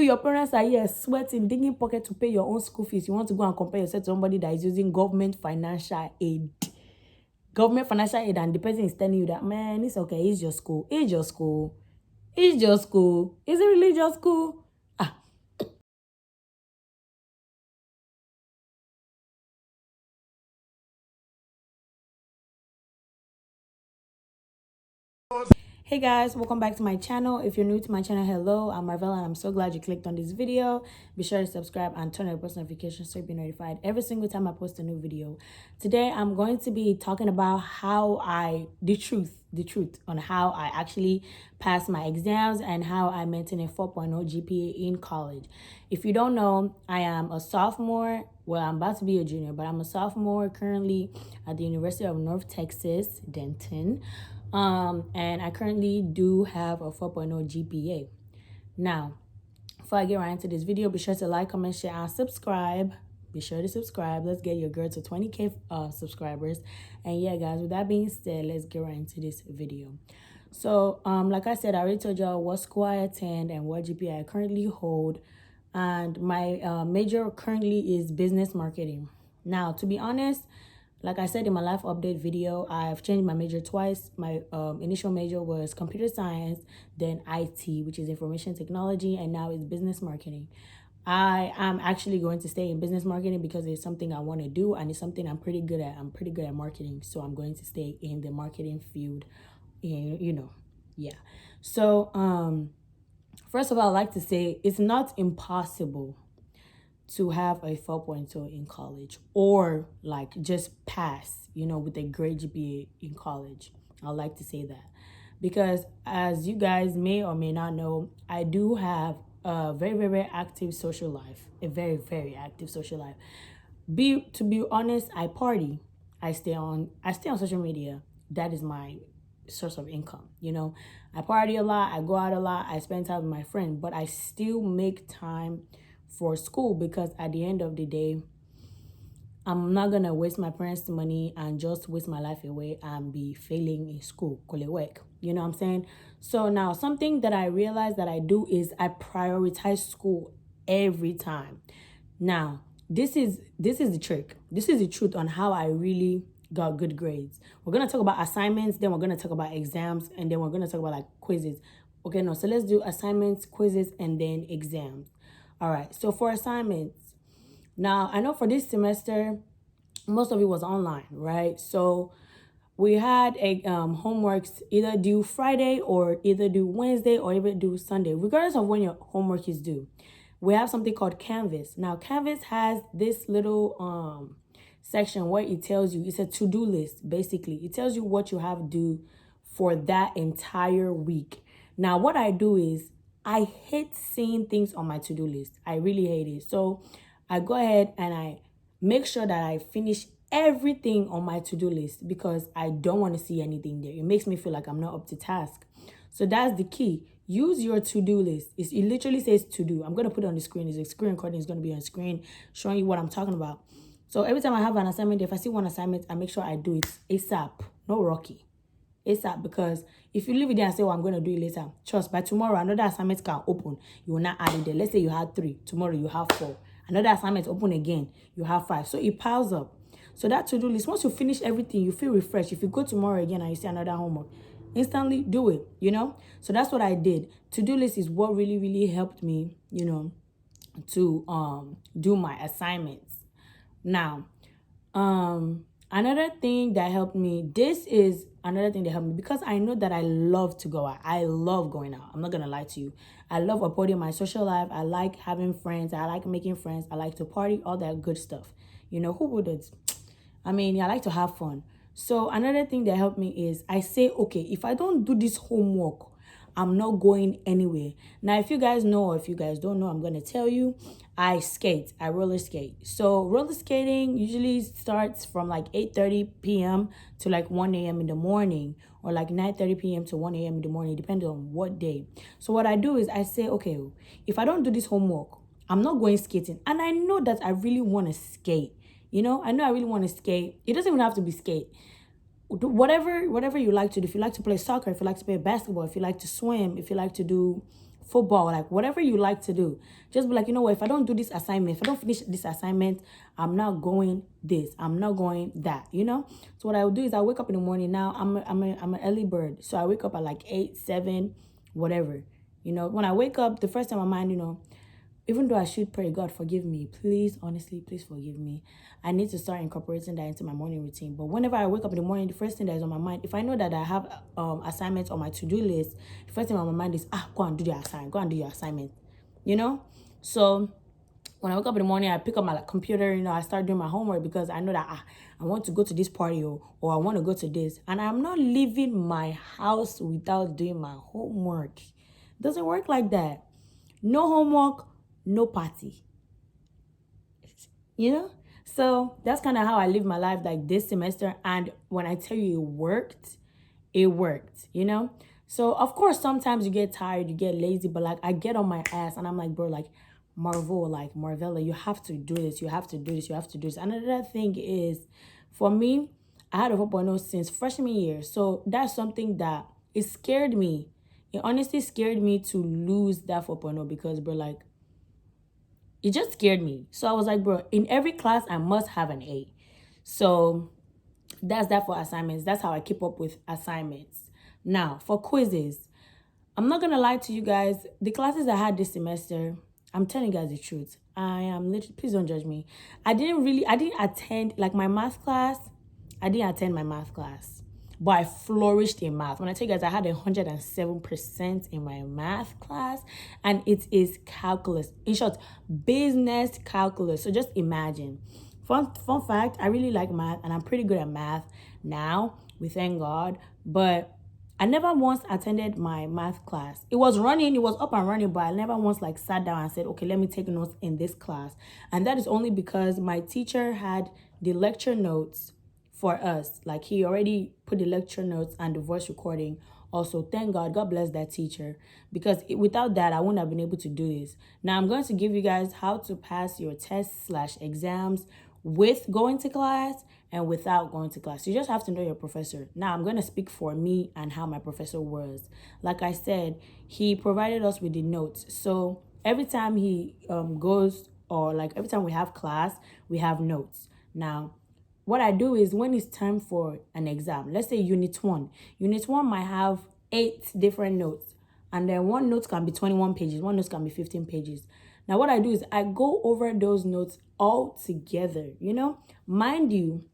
Your parents are here sweating, digging pocket to pay your own school fees. You want to go and compare yourself to somebody that is using government financial aid. Government financial aid, and the person is telling you that, man, it's okay, it's your school. It's your school. It's your school. Is it really your school? Ah. Hey guys, welcome back to my channel. If you're new to my channel, hello, I'm Marvella and I'm so glad you clicked on this video. Be sure to subscribe and turn on your post notifications so you'll be notified every single time I post a new video. Today I'm going to be talking about the truth on how I actually passed my exams and how I maintain a 4.0 GPA in college. If you don't know, I am a sophomore. Well, I'm about to be a junior, but I'm a sophomore currently at the University of North Texas, Denton. And I currently do have a 4.0 GPA. Now, before I get right into this video, be sure to like, comment, share, and subscribe. Be sure to subscribe. Let's get your girl to 20K subscribers. And yeah, guys, with that being said, let's get right into this video. So, like I said, I already told y'all what school I attend and what GPA I currently hold. And my major currently is business marketing. Now, to be honest, like I said in my life update video, I've changed my major twice. My initial major was computer science, then IT, which is information technology, and now it's business marketing. I am actually going to stay in business marketing because it's something I want to do and it's something I'm pretty good at. I'm pretty good at marketing, so I'm going to stay in the marketing field. Yeah. So, first of all, I'd like to say it's not impossible to have a 4.0 in college or like just pass, with a great GPA in college. I like to say that because as you guys may or may not know, I do have a very, very, very active social life, a very, very active social life. To be honest, I party. I stay on social media. That is my source of income. I party a lot, I go out a lot, I spend time with my friend, but I still make time for school because at the end of the day, I'm not gonna waste my parents' money and just waste my life away and be failing in school. Call it work. You know what I'm saying? So now something that I realize that I do is I prioritize school every time. Now, this is the trick. This is the truth on how I really got good grades. We're gonna talk about assignments, then we're gonna talk about exams, and then we're gonna talk about like quizzes. Okay, no, so let's do assignments, quizzes, and then exams. All right, so for assignments, now I know for this semester, most of it was online, right? So we had a homeworks either due Friday or either due Wednesday or even due Sunday, regardless of when your homework is due. We have something called Canvas. Now, Canvas has this little section where it tells you, it's a to-do list, basically. It tells you what you have to do for that entire week. Now, what I do is I hate seeing things on my to-do list. I really hate it. So I go ahead and I make sure that I finish everything on my to-do list because I don't want to see anything there. It makes me feel like I'm not up to task. So that's the key. Use your to-do list. It literally says to do. I'm going to put it on the screen. It's a screen recording. It's going to be on screen showing you what I'm talking about. So every time I have an assignment, if I see one assignment, I make sure I do it ASAP. No rocky. ASAP, because if you leave it there and say, I'm going to do it later, trust, by tomorrow, another assignment can open. You will not add it there. Let's say you had 3. Tomorrow you have 4. Another assignment open again. You have 5. So it piles up. So that to-do list, once you finish everything, you feel refreshed. If you go tomorrow again and you see another homework, instantly do it, So that's what I did. To-do list is what really, really helped me, to do my assignments. Now, another thing that helped me, this is another thing that helped me because I know that I love to go out. I love going out. I'm not going to lie to you. I love upholding my social life. I like having friends. I like making friends. I like to party, all that good stuff. Who wouldn't? I mean, I like to have fun. So another thing that helped me is I say, okay, if I don't do this homework, I'm not going anywhere. Now, if you guys know or if you guys don't know, I'm going to tell you, I skate. I roller skate. So roller skating usually starts from like 8:30 p.m. to like 1 a.m. in the morning or like 9:30 p.m. to 1 a.m. in the morning, depending on what day. So what I do is I say, okay, if I don't do this homework, I'm not going skating. And I know that I really want to skate. I know I really want to skate. It doesn't even have to be skate. Whatever you like to do. If you like to play soccer, if you like to play basketball, if you like to swim, if you like to do football, like whatever you like to do. Just be like, you know what, if I don't do this assignment, if I don't finish this assignment, I'm not going this, I'm not going that, you know? So what I would do is I wake up in the morning. Now I'm an early bird. So I wake up at like 8, 7, whatever. You know, when I wake up, the first time my mind, you know, even though I should pray, God, forgive me. Please, honestly, please forgive me. I need to start incorporating that into my morning routine. But whenever I wake up in the morning, the first thing that is on my mind, if I know that I have assignments on my to-do list, the first thing on my mind is, go and do the assignment. Go and do your assignment. You know? So when I wake up in the morning, I pick up my computer, you know, I start doing my homework because I know that I want to go to this party or I want to go to this. And I'm not leaving my house without doing my homework. It doesn't work like that. No homework, no party. You know? So that's kind of how I live my life like this semester. And when I tell you it worked, you know? So of course, sometimes you get tired, you get lazy, but like I get on my ass and I'm like, bro, like Marvella, you have to do this, you have to do this, you have to do this. Another thing is, for me, I had a 4.0 since freshman year. So that's something that it scared me. It honestly scared me to lose that 4.0 because, bro, like, it just scared me. So I was like, bro, in every class, I must have an A. So that's that for assignments. That's how I keep up with assignments. Now, for quizzes, I'm not going to lie to you guys. The classes I had this semester, I'm telling you guys the truth. I am literally, please don't judge me. I didn't attend, like my math class. I didn't attend my math class. But I flourished in math. When I tell you guys, I had 107% in my math class. And it is calculus. In short, business calculus. So just imagine. Fun fact, I really like math. And I'm pretty good at math now. We thank God. But I never once attended my math class. It was running, it was up and running, but I never once like sat down and said, okay, let me take notes in this class. And that is only because my teacher had the lecture notes for us. Like he already put the lecture notes and the voice recording. Also, thank God, God bless that teacher. Because without that, I wouldn't have been able to do this. Now, I'm going to give you guys how to pass your tests/exams with going to class and without going to class. You just have to know your professor. Now, I'm going to speak for me and how my professor was. Like I said, he provided us with the notes. So every time he goes, or like every time we have class, we have notes. Now, what I do is when it's time for an exam, let's say unit 1. Unit 1 might have 8 different notes. And then one note can be 21 pages. One note can be 15 pages. Now, what I do is I go over those notes all together, you know. Mind you,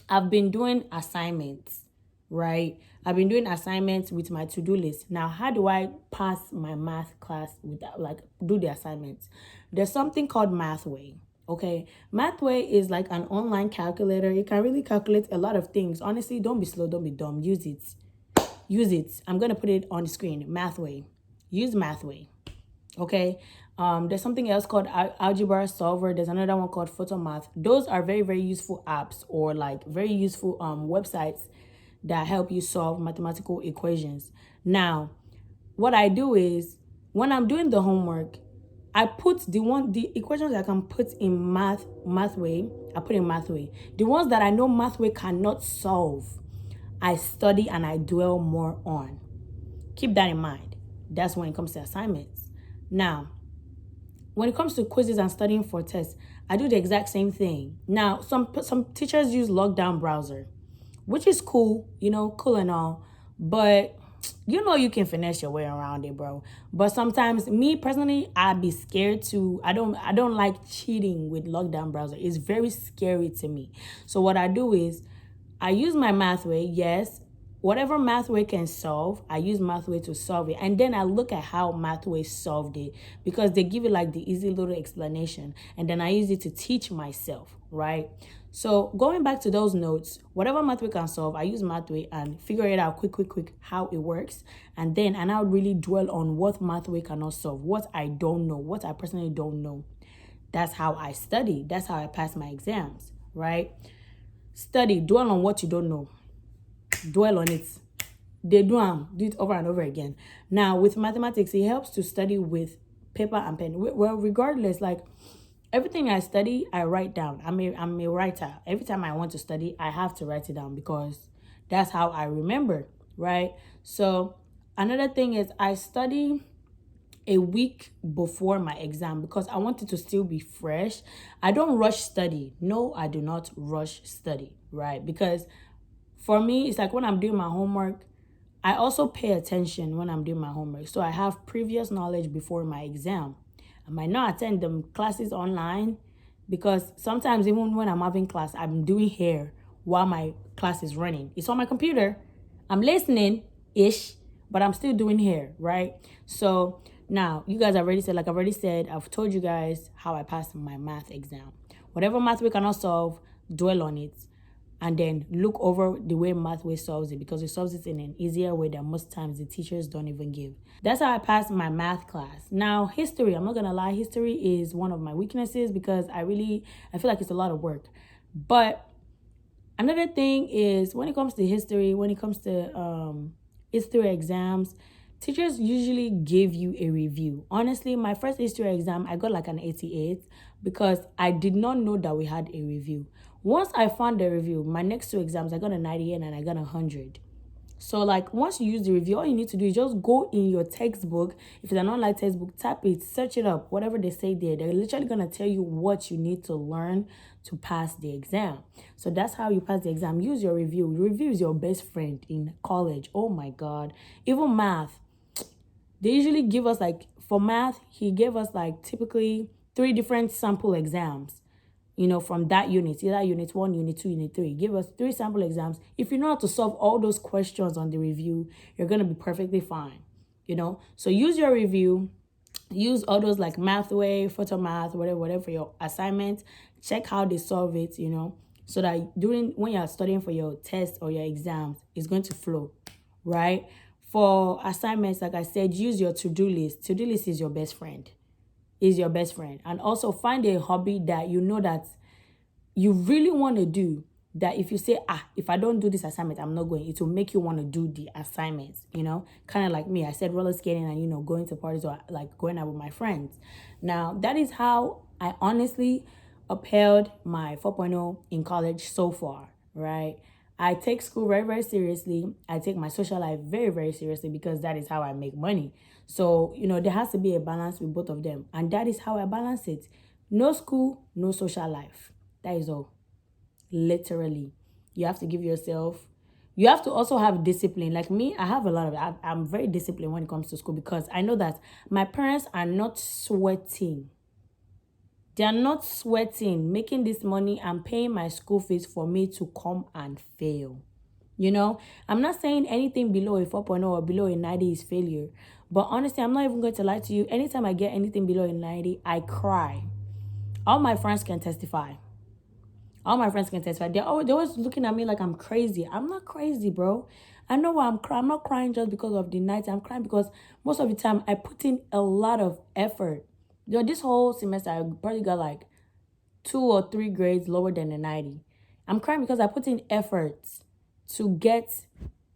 I've been doing assignments, right? I've been doing assignments with my to-do list. Now, how do I pass my math class without, like, do the assignments? There's something called Mathway. Okay, Mathway is like an online calculator. It can really calculate a lot of things. Honestly, don't be slow, don't be dumb. Use it. Use it. I'm going to put it on the screen. Mathway. Use Mathway. Okay. There's something else called Algebra Solver. There's another one called Photomath. Those are very, very useful apps or like very useful websites that help you solve mathematical equations. Now, what I do is when I'm doing the homework, I put the equations I can put in Mathway, I put in Mathway. The ones that I know Mathway cannot solve, I study and I dwell more on. Keep that in mind. That's when it comes to assignments. Now, when it comes to quizzes and studying for tests, I do the exact same thing. Now, some teachers use lockdown browser, which is cool, you know, cool and all, but you know you can finesse your way around it, bro. But sometimes, me personally, I'd be scared to. I don't like cheating with lockdown browser. It's very scary to me. So what I do is I use my Mathway, yes. Whatever Mathway can solve, I use Mathway to solve it. And then I look at how Mathway solved it because they give it like the easy little explanation. And then I use it to teach myself, right? So going back to those notes, whatever Mathway can solve, I use Mathway and figure it out quick, how it works. And then I now really dwell on what Mathway cannot solve, what I don't know, what I personally don't know. That's how I study. That's how I pass my exams, right? Study, dwell on what you don't know. Dwell on it. They do it over and over again. Now, with mathematics, it helps to study with paper and pen. Well, regardless, like everything I study, I write down. I'm a writer. Every time I want to study, I have to write it down because that's how I remember, right? So another thing is I study a week before my exam because I wanted to still be fresh. I don't rush study. No, I do not rush study, right? Because for me, it's like when I'm doing my homework, I also pay attention when I'm doing my homework. So I have previous knowledge before my exam. I might not attend them classes online because sometimes even when I'm having class, I'm doing hair while my class is running. It's on my computer. I'm listening-ish, but I'm still doing hair, right? So now you guys have already said, like I've already said, I've told you guys how I passed my math exam. Whatever math we cannot solve, dwell on it and then look over the way Mathway solves it because it solves it in an easier way that most times the teachers don't even give. That's how I passed my math class. Now, history, I'm not going to lie, history is one of my weaknesses because I feel like it's a lot of work. But another thing is when it comes to history, when it comes to history exams, teachers usually give you a review. Honestly, my first history exam, I got like an 88 because I did not know that we had a review. Once I found the review, my next two exams, I got a 98 and I got 100. So like once you use the review, all you need to do is just go in your textbook. If it's an online textbook, tap it, search it up, whatever they say there. They're literally going to tell you what you need to learn to pass the exam. So that's how you pass the exam. Use your review. Review is your best friend in college. Oh my God. Even math. They usually give us like, for math, he gave us like typically 3 different sample exams. From that unit, either unit 1, unit 2, unit 3. Give us 3 sample exams. If you know how to solve all those questions on the review, you're going to be perfectly fine, So use your review, use all those like Mathway, photo math, whatever for your assignment. Check how they solve it, so that when you're studying for your test or your exams, it's going to flow, right? For assignments, like I said, use your to-do list. To-do list is your best friend. And also find a hobby that you know that you really want to do, that if you say, if I don't do this assignment, I'm not going, it will make you want to do the assignments, kind of like me. I said roller skating and, going to parties or like going out with my friends. Now, that is how I honestly upheld my 4.0 in college so far, right? I take school very, very seriously. I take my social life very, very seriously because that is how I make money. So, there has to be a balance with both of them. And that is how I balance it. No school, no social life. That is all. Literally. You have to give yourself. You have to also have discipline. Like me, I have a lot of. I'm very disciplined when it comes to school because I know that my parents are not sweating. They are not sweating, making this money and paying my school fees for me to come and fail. I'm not saying anything below a 4.0 or below a 90 is failure. But honestly, I'm not even going to lie to you. Anytime I get anything below a 90, I cry. All my friends can testify. They're always looking at me like I'm crazy. I'm not crazy, bro. I know why I'm crying. I'm not crying just because of the night. I'm crying because most of the time I put in a lot of effort. This whole semester, I probably got like 2 or 3 grades lower than a 90. I'm crying because I put in efforts to get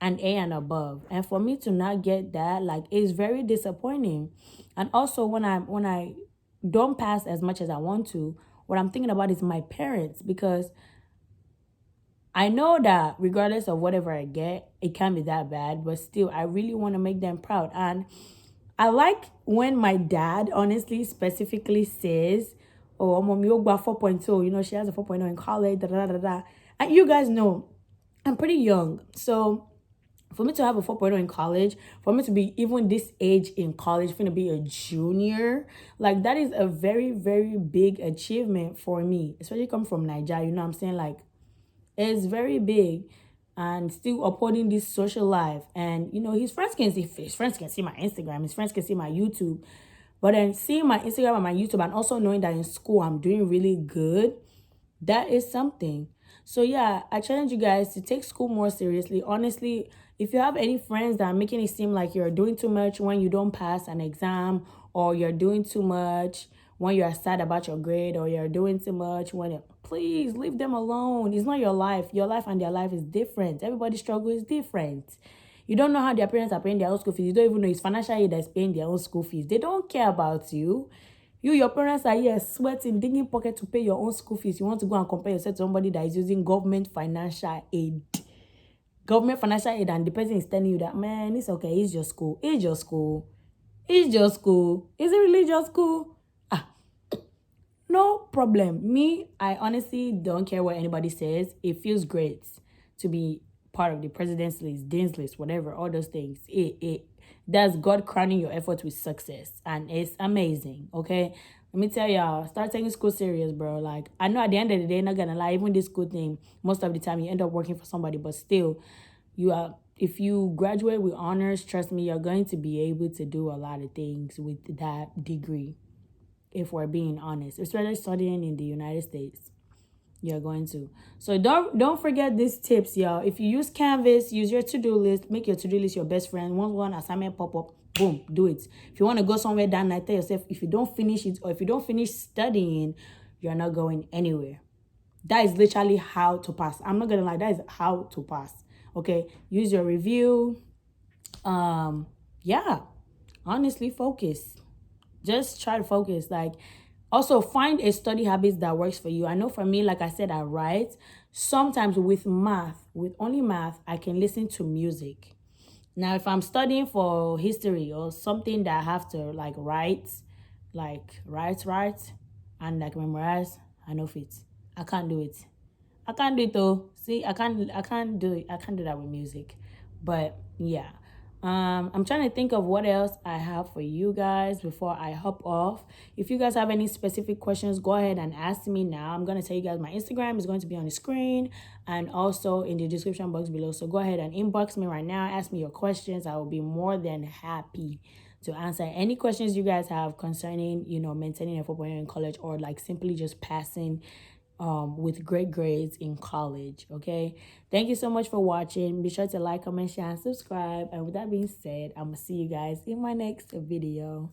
an A and above. And for me to not get that, like, it's very disappointing. And also when I don't pass as much as I want to, what I'm thinking about is my parents, because I know that regardless of whatever I get, it can't be that bad, but still, I really want to make them proud. And I like when my dad, honestly, specifically says, oh, Mommy Ogba 4.0, she has a 4.0 in college, da, da, da, da. And you guys know, I'm pretty young. So for me to have a 4.0 in college, for me to be even this age in college, for me to be a junior, like that is a very, very big achievement for me, especially coming from Nigeria, I'm saying? Like, it's very big, and still upholding this social life. And, his friends can see my Instagram, his friends can see my YouTube, but then seeing my Instagram and my YouTube and also knowing that in school I'm doing really good, that is something. So yeah, I challenge you guys to take school more seriously. Honestly, if you have any friends that are making it seem like you're doing too much when you don't pass an exam, or you're doing too much when you're sad about your grade, or you're doing too much please leave them alone. It's not your life. Your life and their life is different. Everybody's struggle is different. You don't know how their parents are paying their own school fees. You don't even know it's financial aid that's paying their own school fees. They don't care about you. Your parents are here sweating, digging pocket to pay your own school fees. You want to go and compare yourself to somebody that is using government financial aid. And the person is telling you that, man, it's okay. It's your school. It's just school. Is it really just school? Ah, no problem. Me, I honestly don't care what anybody says. It feels great to be part of the president's list, dean's list, whatever, all those things. That's God crowning your efforts with success. And it's amazing. Okay. Let me tell y'all, start taking school serious, bro. Like, I know at the end of the day, not gonna lie, even this school thing, most of the time you end up working for somebody, but still, you are if you graduate with honors, trust me, you're going to be able to do a lot of things with that degree, if we're being honest, especially studying in the United States. You're going to. So don't forget these tips, y'all. If you use Canvas, use your to-do list. Make your to-do list your best friend. Once one assignment pop up, boom, do it. If you want to go somewhere down night, tell yourself if you don't finish it or if you don't finish studying, you're not going anywhere. That is literally how to pass. I'm not gonna lie, that is how to pass. Okay. Use your review. Yeah. Honestly, focus. Just try to focus. Like, also find a study habit that works for you. I know for me, like I said, I write. Sometimes with math, with only math, I can listen to music. Now, if I'm studying for history or something that I have to write, and like memorize, I know fit. I can't do it. I can't do it though. See, I can't do it. I can't do that with music. But yeah. I'm trying to think of what else I have for you guys before I hop off. If you guys have any specific questions, go ahead and ask me now. I'm gonna tell you guys my Instagram is going to be on the screen and also in the description box below. So go ahead and inbox me right now. Ask me your questions. I will be more than happy to answer any questions you guys have concerning, maintaining a 4.0 in college or like simply just passing with great grades in college. Okay, thank you so much for watching. Be sure to like, comment, share, and subscribe. And with that being said, I'm gonna see you guys in my next video.